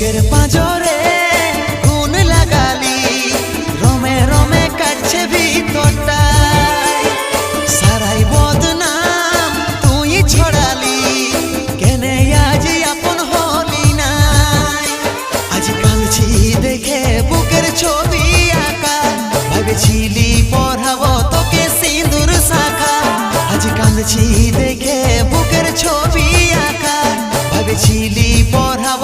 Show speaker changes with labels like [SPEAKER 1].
[SPEAKER 1] বুকের পাঁজরে গুণ লাগালি, রমে রমে কাটছে ভিতরটায়। সারাই বদনাম তুই ছড়ালি, কেনে আজ আপন হলি নাই। আজ কাঁদছি দেখে বুকের ছবি আঁকা, ভেবেছিলি পড়াবো তোকে সিঁদুর শাখা। আজ কাঁদছি দেখে বুকের ছবি আঁকা, ভেবেছিলি পড়াবো